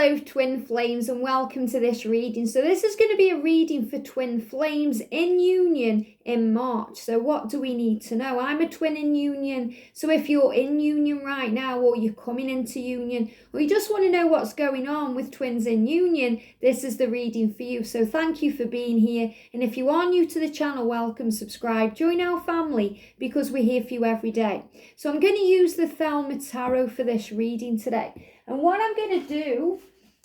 Hello twin flames and welcome to this reading. So this is going to be a reading for twin flames in union in March. So what do we need to know? I'm a twin in union. So if you're in union right now, or you're coming into union, or you just want to know what's going on with twins in union, this is the reading for you. So thank you for being here. And if you are new to the channel, welcome, subscribe, join our family because we're here for you every day. So I'm going to use the Thelema Tarot for this reading today. And what I'm going to do,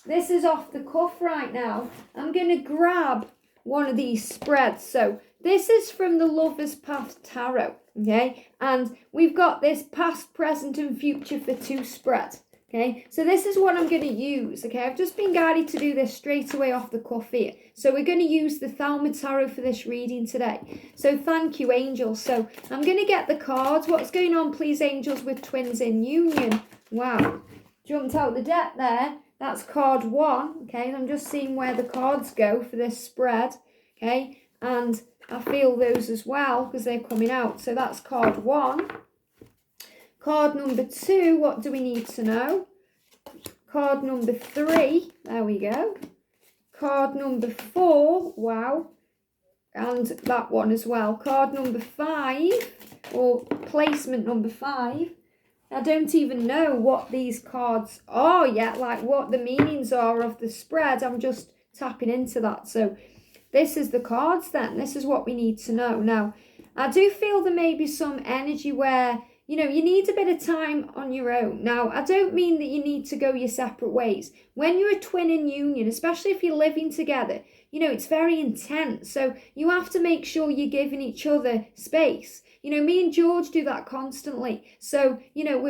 this is off the cuff right now, I'm going to grab one of these spreads. So this is from the Lover's Path Tarot, okay? And we've got this past, present and future for 2 spread, okay? So this is what I'm going to use, okay? I've just been guided to do this straight away off the cuff here. So we're going to use the Thelema Tarot for this reading today. So thank you, angels. So I'm going to get the cards. What's going on, please, angels, with twins in union? Wow. Jumped out the deck there. That's card 1, okay? I'm just seeing where the cards go for this spread, okay? And I feel those as well because they're coming out. So that's card 1. Card number 2, what do we need to know? Card number 3, there we go. Card number 4, wow. And that one as well. Card number 5, or placement number 5. I don't even know what these cards are yet, like what the meanings are of the spread. I'm just tapping into that. So this is the cards then. This is what we need to know. Now, I do feel there may be some energy where, you know, you need a bit of time on your own. Now, I don't mean that you need to go your separate ways. When you're a twin in union, especially if you're living together, you know, it's very intense. So you have to make sure you're giving each other space. You know, me and George do that constantly. So, you know, we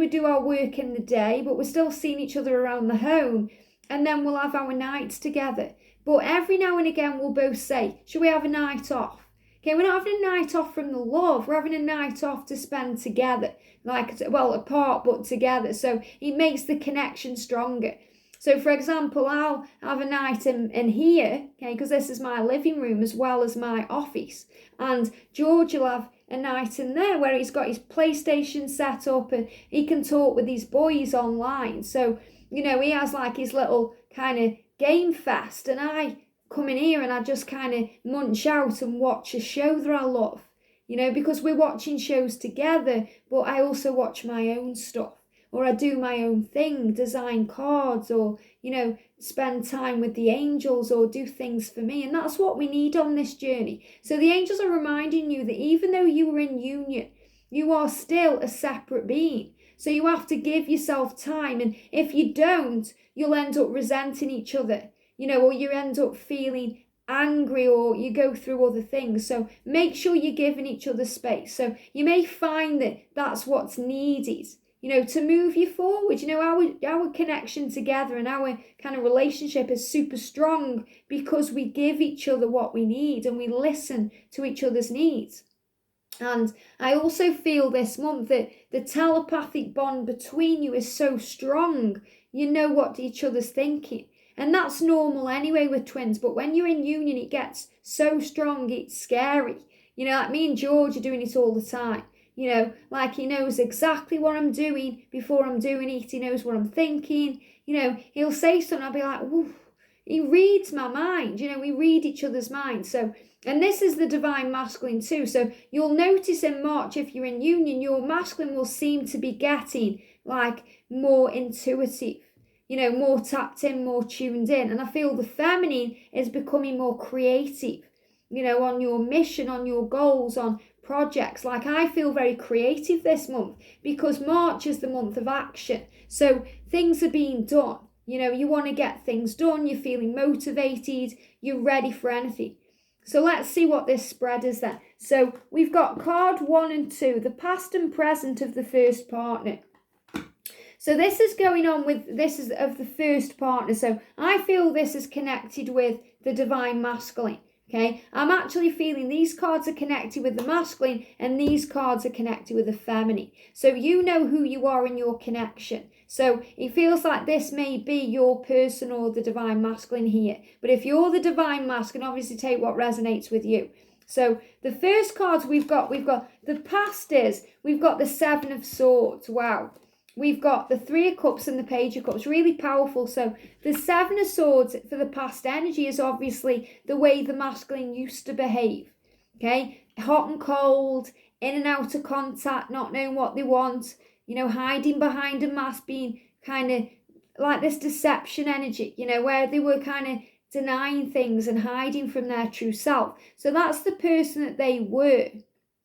do our work in the day, but we're still seeing each other around the home. And then we'll have our nights together. But every now and again, we'll both say, should we have a night off? Okay, we're not having a night off from the love. We're having a night off to spend together. Like, well, apart, but together. So it makes the connection stronger. So, for example, I'll have a night in here, okay, because this is my living room as well as my office. And George will have a night in there where he's got his PlayStation set up and he can talk with his boys online. So, you know, he has like his little kind of game fest, and I come in here and I just kind of munch out and watch a show that I love, you know, because we're watching shows together, but I also watch my own stuff. Or I do my own thing, design cards, or, you know, spend time with the angels, or do things for me. And that's what we need on this journey. So the angels are reminding you that even though you are in union, you are still a separate being. So you have to give yourself time. And if you don't, you'll end up resenting each other, you know, or you end up feeling angry, or you go through other things. So make sure you're giving each other space. So you may find that that's what's needed, you know, to move you forward. You know, our connection together and our kind of relationship is super strong because we give each other what we need and we listen to each other's needs. And I also feel this month that the telepathic bond between you is so strong. You know what each other's thinking. And that's normal anyway with twins. But when you're in union, it gets so strong, it's scary. You know, like me and George are doing it all the time. You know, like he knows exactly what I'm doing before I'm doing it. He knows what I'm thinking. You know, he'll say something, I'll be like, ooh, he reads my mind. You know, we read each other's minds. So, and this is the divine masculine too. So you'll notice in March, if you're in union, your masculine will seem to be getting like more intuitive, you know, more tapped in, more tuned in. And I feel the feminine is becoming more creative, you know, on your mission, on your goals, on projects. Like I feel very creative this month because March is the month of action. So things are being done. You know, you want to get things done. You're feeling motivated. You're ready for anything. So let's see what this spread is then. So we've got card 1 and 2, the past and present of the first partner. So this is going on with, this is of the first partner. So I feel this is connected with the divine masculine. Okay, I'm actually feeling these cards are connected with the masculine and these cards are connected with the feminine. So you know who you are in your connection. So it feels like this may be your person or the divine masculine here. But if you're the divine masculine, obviously take what resonates with you. So the first cards we've got the past is, we've got the 7 of Swords. Wow. we've got the Three of Cups and the Page of Cups, really powerful. So the Seven of Swords for the past energy is obviously the way the masculine used to behave. Okay, hot and cold, in and out of contact, not knowing what they want, hiding behind a mask, being kind of like this deception energy, where they were kind of denying things and hiding from their true self. So that's the person that they were.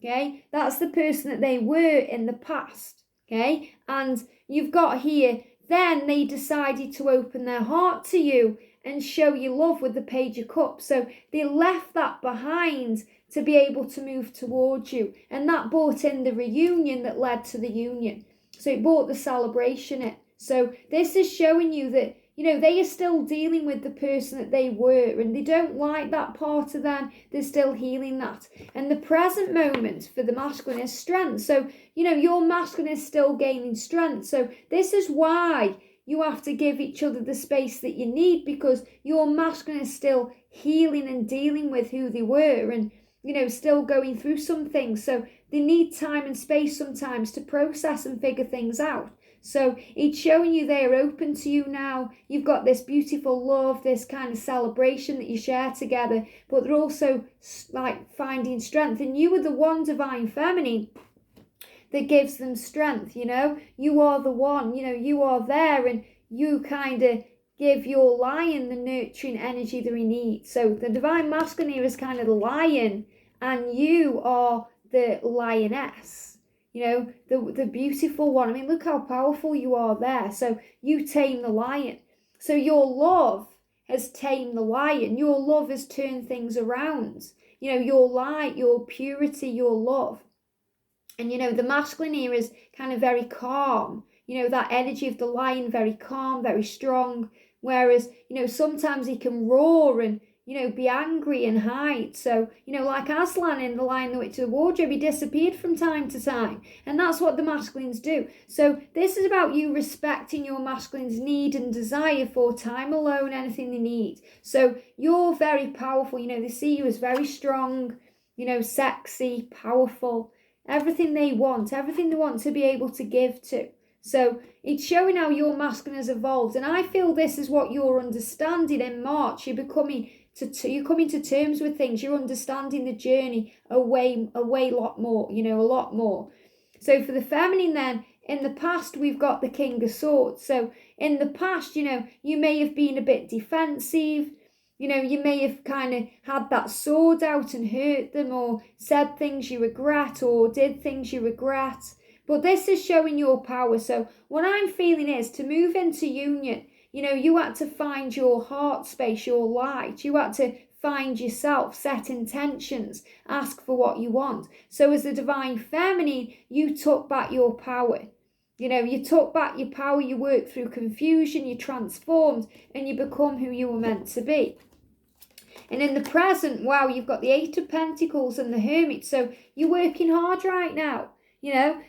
Okay, that's the person that they were in the past. Okay, and you've got here, then they decided to open their heart to you and show you love with the Page of Cups. So they left that behind to be able to move towards you. And that brought in the reunion that led to the union. So it brought the celebration in. So this is showing you that, they are still dealing with the person that they were, and they don't like that part of them. They're still healing that. And the present moment for the masculine is strength. So, your masculine is still gaining strength. So this is why you have to give each other the space that you need, because your masculine is still healing and dealing with who they were and, still going through some things. So they need time and space sometimes to process and figure things out. So it's showing you they're open to you now. You've got this beautiful love, this kind of celebration that you share together, but they're also like finding strength. And you are the one divine feminine that gives them strength, You are the one, you are there, and you kind of give your lion the nurturing energy that he needs. So the divine masculine here is kind of the lion, and you are the lioness. The beautiful one. I mean, look how powerful you are there. So you tame the lion. So your love has tamed the lion. Your love has turned things around. Your light, your purity, your love. And, the masculine here is kind of very calm. That energy of the lion, very calm, very strong. Whereas, sometimes he can roar and, be angry and hide. So, like Aslan in The Lion, the Witch, of the Wardrobe, he disappeared from time to time. And that's what the masculines do. So this is about you respecting your masculine's need and desire for time alone, anything they need. So you're very powerful. They see you as very strong, sexy, powerful, everything they want to be able to give to. So it's showing how your masculine has evolved. And I feel this is what you're understanding in March. You're coming to terms with things. You're understanding the journey a lot more, a lot more. So for the feminine then, in the past, we've got the King of Swords. So in the past, you may have been a bit defensive. You may have kind of had that sword out and hurt them, or said things you regret, or did things you regret. But this is showing your power. So what I'm feeling is to move into union, you had to find your heart space, your light. You had to find yourself, set intentions, ask for what you want. So as the divine feminine, you took back your power. You took back your power, you worked through confusion, you transformed, and you become who you were meant to be. And in the present, wow, you've got the Eight of Pentacles and the Hermit. So you're working hard right now.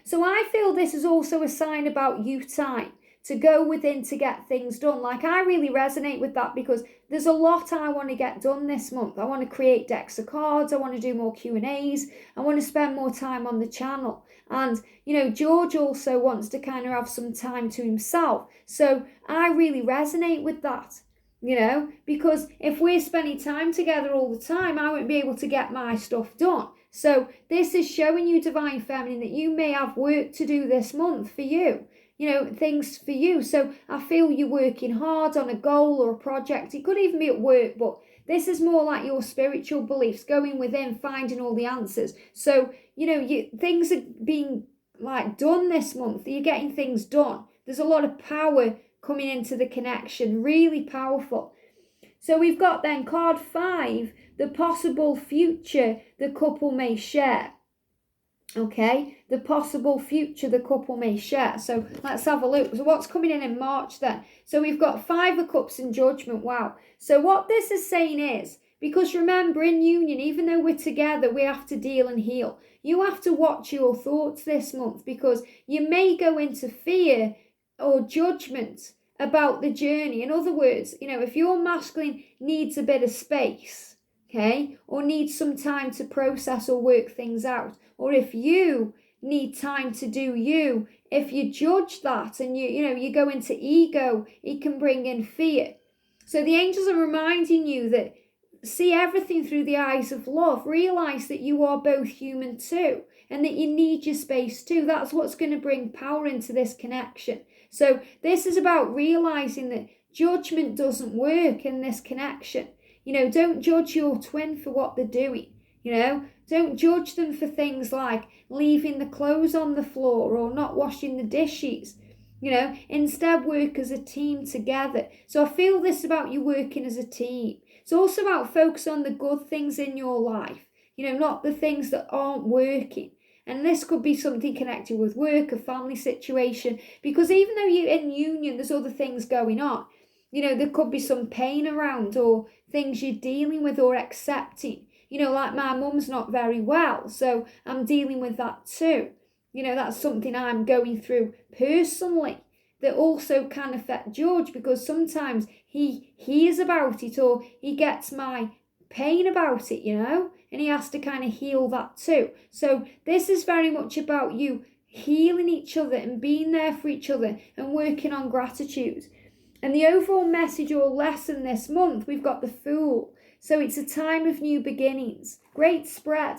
So I feel this is also a sign about you time to go within to get things done. Like, I really resonate with that, because there's a lot I want to get done this month. I want to create decks of cards. I want to do more Q&As. I want to spend more time on the channel. And, George also wants to kind of have some time to himself. So I really resonate with that, because if we're spending time together all the time, I won't be able to get my stuff done. So this is showing you, divine feminine, that you may have work to do this month for you, things for you. So I feel you're working hard on a goal or a project. It could even be at work, but this is more like your spiritual beliefs, going within, finding all the answers. So, things are being done this month. You're getting things done. There's a lot of power coming into the connection, really powerful. So we've got then card 5, the possible future the couple may share. Okay, the possible future the couple may share. So let's have a look. So what's coming in March then? So we've got 5 of Cups and Judgment. Wow. So what this is saying is, because remember, in union, even though we're together, we have to deal and heal. You have to watch your thoughts this month, because you may go into fear or judgment about the journey. In other words, if your masculine needs a bit of space, okay, or needs some time to process or work things out, or if you need time to do you if you judge that and you go into ego, it can bring in fear. So the angels are reminding you that see everything through the eyes of love. Realize that you are both human too, and that you need your space too. That's what's going to bring power into this connection. So this is about realizing that judgment doesn't work in this connection. Don't judge your twin for what they're doing. Don't judge them for things like leaving the clothes on the floor or not washing the dishes. Instead work as a team together. So I feel this about you working as a team. It's also about focus on the good things in your life, not the things that aren't working. And this could be something connected with work, a family situation, because even though you're in union, there's other things going on. There could be some pain around or things you're dealing with or accepting. Like my mum's not very well, so I'm dealing with that too. That's something I'm going through personally that also can affect George, because sometimes he hears about it or he gets my pain about it, and he has to kind of heal that too. So this is very much about you healing each other and being there for each other and working on gratitude. And the overall message or lesson this month, we've got the Fool. So it's a time of new beginnings. Great spread.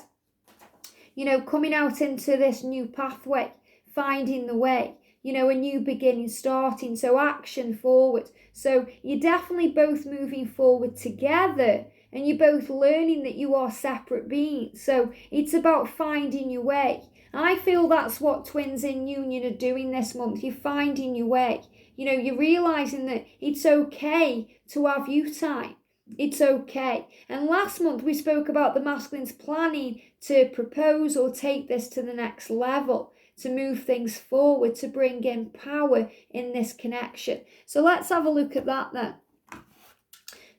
Coming out into this new pathway, finding the way, a new beginning starting. So action forward. So you're definitely both moving forward together, and you're both learning that you are separate beings. So it's about finding your way. I feel that's what twins in union are doing this month. You're finding your way. You're realizing that it's okay to have you time. It's okay. And last month we spoke about the masculines planning to propose or take this to the next level, to move things forward, to bring in power in this connection. So let's have a look at that then.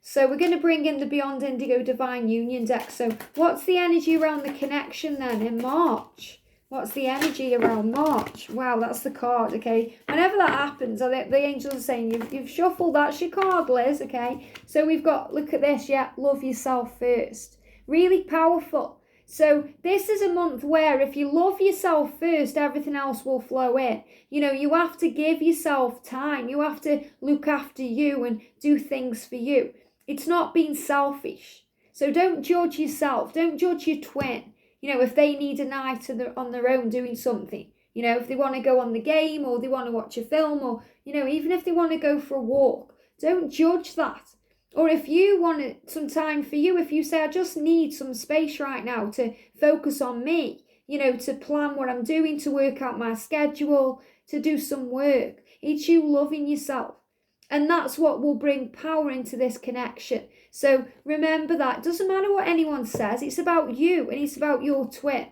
So we're going to bring in the Beyond Indigo Divine Union deck. So what's the energy around the connection then in March? What's the energy around March? Wow, that's the card, okay? Whenever that happens, the angels are saying, you've shuffled, that's your card, Liz, okay? So we've got, look at this, yeah, love yourself first. Really powerful. So this is a month where if you love yourself first, everything else will flow in. You have to give yourself time. You have to look after you and do things for you. It's not being selfish. So don't judge yourself. Don't judge your twin. If they need a night on their own doing something, if they want to go on the game or they want to watch a film or, even if they want to go for a walk, don't judge that. Or if you want some time for you, if you say, I just need some space right now to focus on me, to plan what I'm doing, to work out my schedule, to do some work, it's you loving yourself. And that's what will bring power into this connection. So remember that. It doesn't matter what anyone says. It's about you and it's about your twin.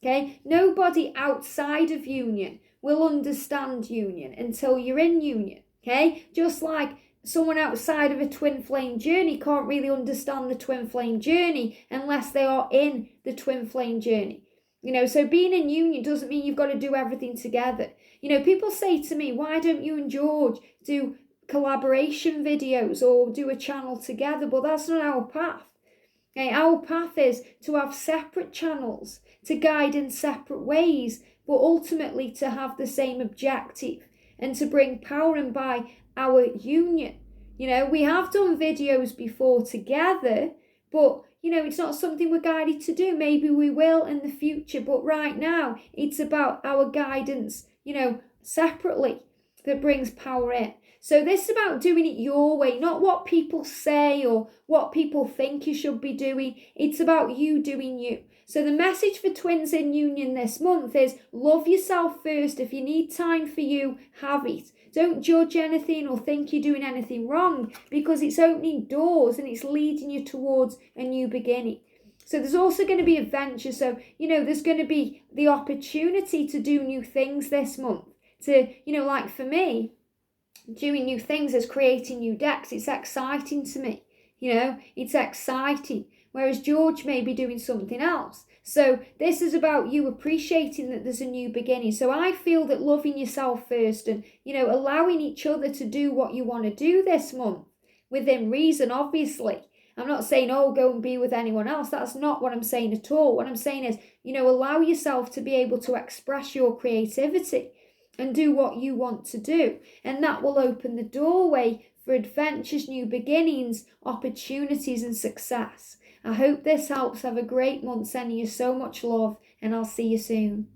Okay? Nobody outside of union will understand union until you're in union. Okay? Just like someone outside of a twin flame journey can't really understand the twin flame journey unless they are in the twin flame journey. So being in union doesn't mean you've got to do everything together. People say to me, why don't you and George do collaboration videos or do a channel together? But that's not our path. Okay, our path is to have separate channels, to guide in separate ways, but ultimately to have the same objective and to bring power in by our union. We have done videos before together, but it's not something we're guided to do. Maybe we will in the future, but right now it's about our guidance, separately, that brings power in. So this is about doing it your way, not what people say or what people think you should be doing. It's about you doing you. So the message for twins in union this month is love yourself first. If you need time for you, have it. Don't judge anything or think you're doing anything wrong, because it's opening doors and it's leading you towards a new beginning. So there's also going to be adventure. So, there's going to be the opportunity to do new things this month. To, like for me, doing new things is creating new decks. It's exciting to me. It's exciting. Whereas George may be doing something else. So this is about you appreciating that there's a new beginning. So I feel that loving yourself first and, allowing each other to do what you want to do this month within reason, obviously. I'm not saying, go and be with anyone else. That's not what I'm saying at all. What I'm saying is, allow yourself to be able to express your creativity and do what you want to do. And that will open the doorway for adventures, new beginnings, opportunities, and success. I hope this helps. Have a great month. Sending you so much love, and I'll see you soon.